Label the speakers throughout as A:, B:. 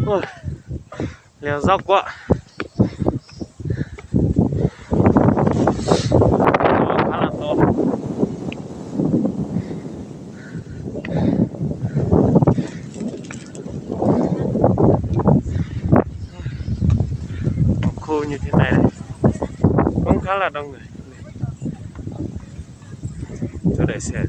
A: Ôi, leo dốc quá. Khá là to. Khu như thế này cũng khá là đông người. Chỗ để xe.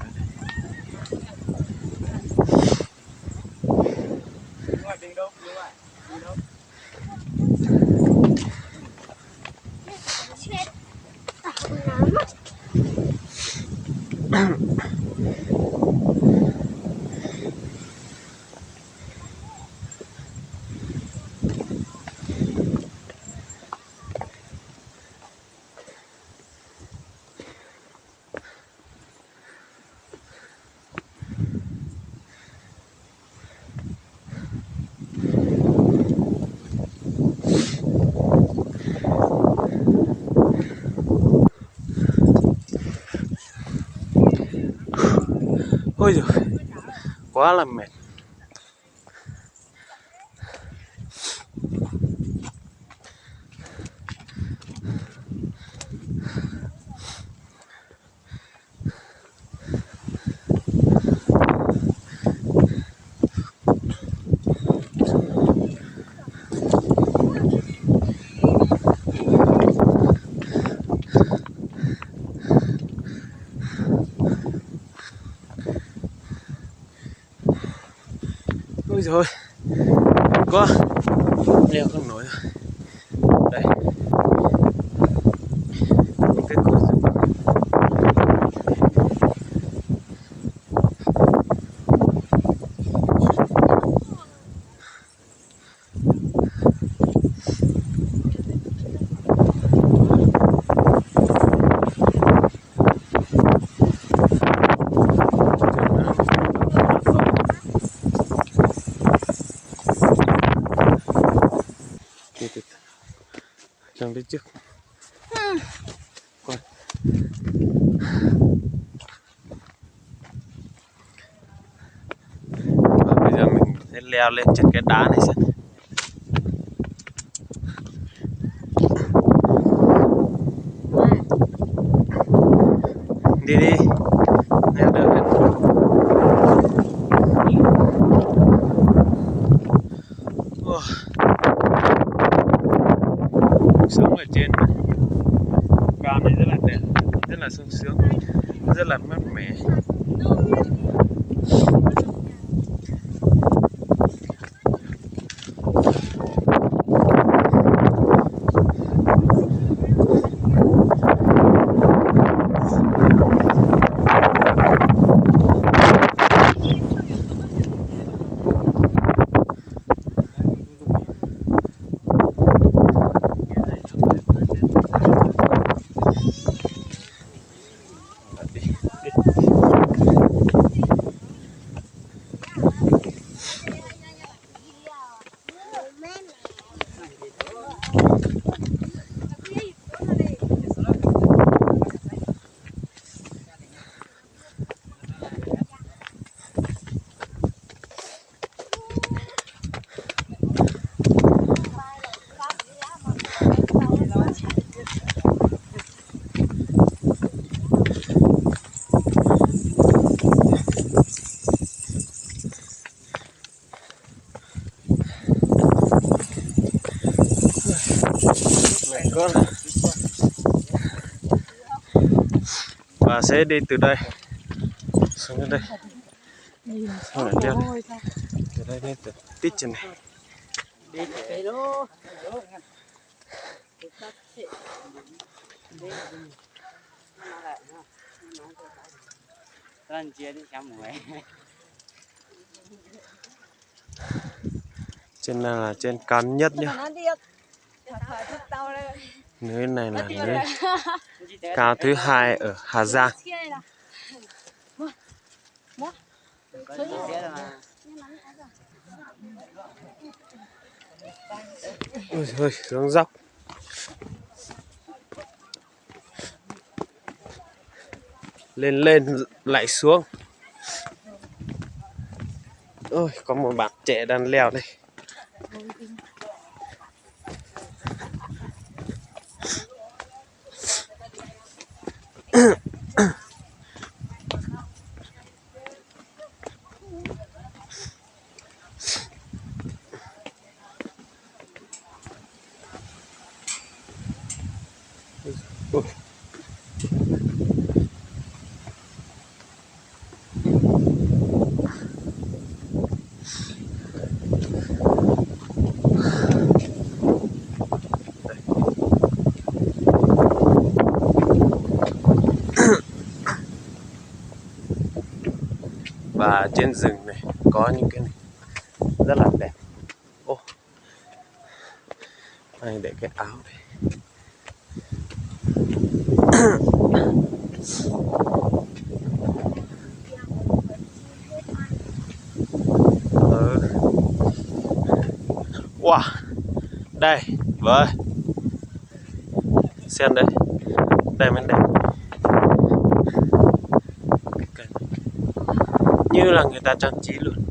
A: Ôi giời, quá là mệt. Ôi giời, quá leo không nổi rồi. Đây, những cái cột trong đi trước. Coi. Và bây giờ mình sẽ leo lên trên cái đá này xem. Đi đi, leo được hết. Sống ở trên cao này rất là đẹp, rất là sung sướng, rất là mát mẻ. Con. Và sẽ đi từ đây xuống đến đây, xong lại leo từ đây lên từ tít trên này. Trên này là trên cao nhất nhá. Núi này là núi cao thứ hai ở Hà Giang. Ôi giời, xuống dốc. lên lên lại xuống. Ôi có một bạn trẻ đang leo đây. Ui. Và trên rừng này có những cái này rất là đẹp. Ô, này để cái áo đây. Wow, đây, vâng, xem đây, đây mới đẹp. Như là người ta trang trí luôn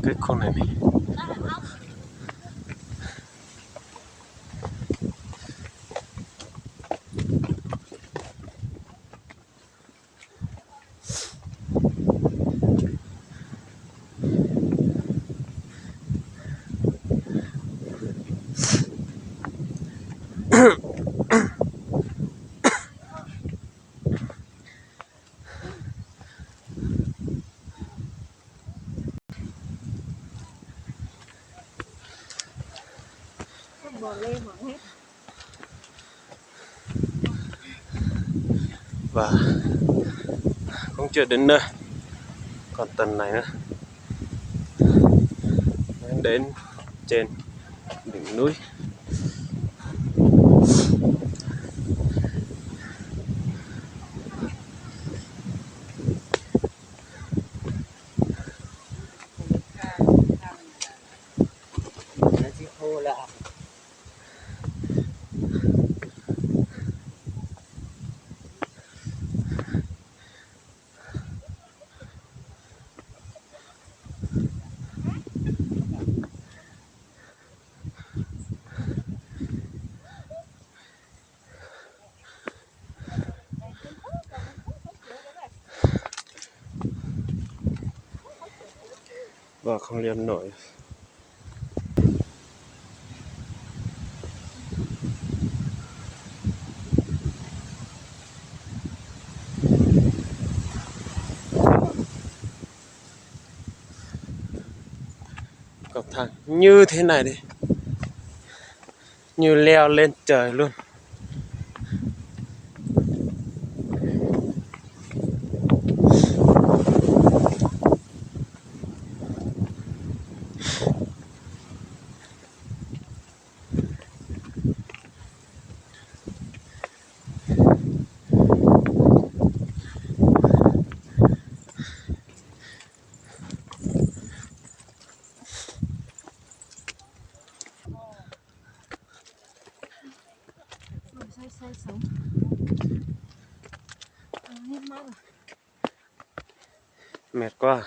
A: cái khu này này. Và cũng chưa đến nơi, còn tầng này nữa đến trên đỉnh núi. Và không lên nổi. Cầu thang như thế này đi, như leo lên trời luôn. Mệt quá.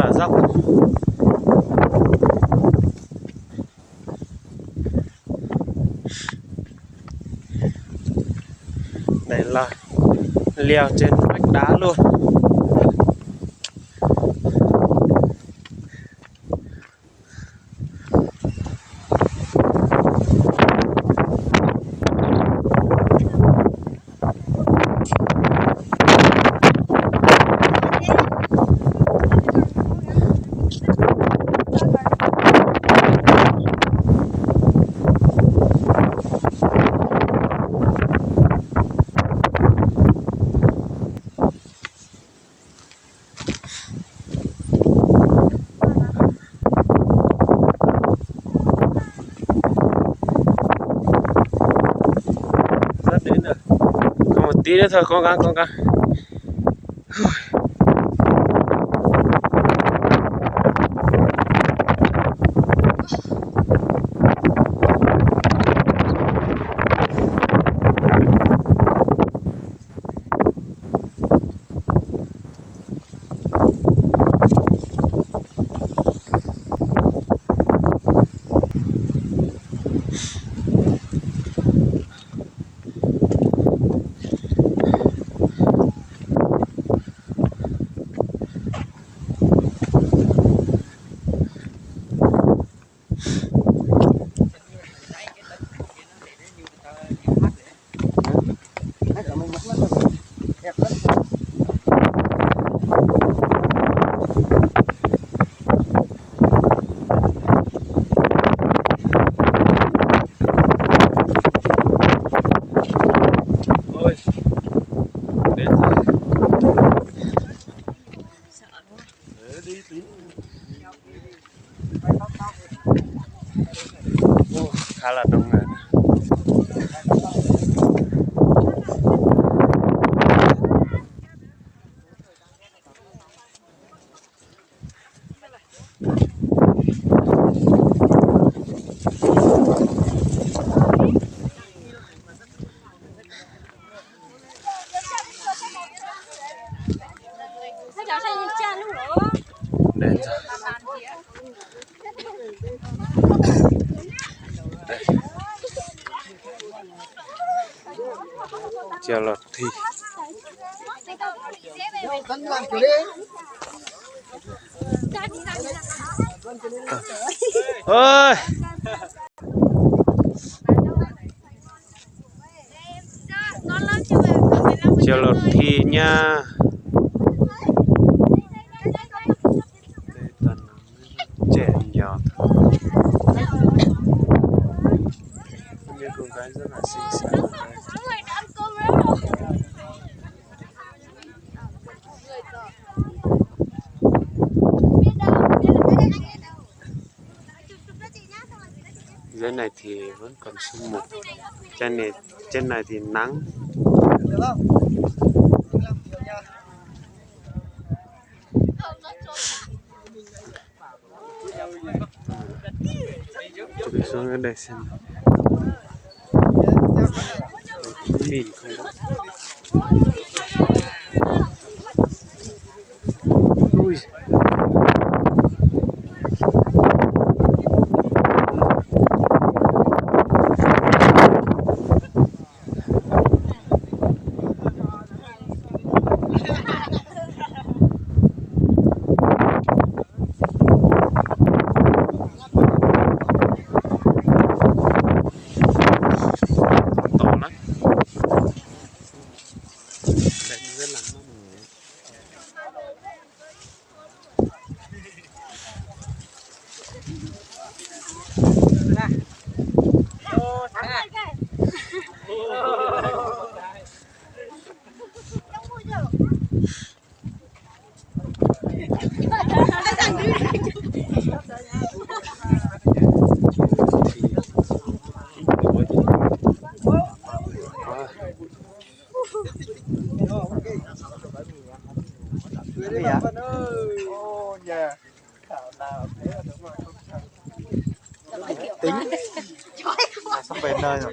A: là dốc. Đây là leo trên vách đá luôn. Đến rồi. Còn một tí nữa thôi, cố gắng. Khá là đông người. Đến rồi. Đây. Chèo lọt thi. Ơi. Chèo lọt thi nha. Đây toàn trẻ nhỏ thôi. Những cô gái rất là xinh xắn. Dưới này thì vẫn còn sương mù. Trên này thì nắng. Chụp xuống ở đây xem. Mìn không đó. Ui. Tính sắp về nơi rồi.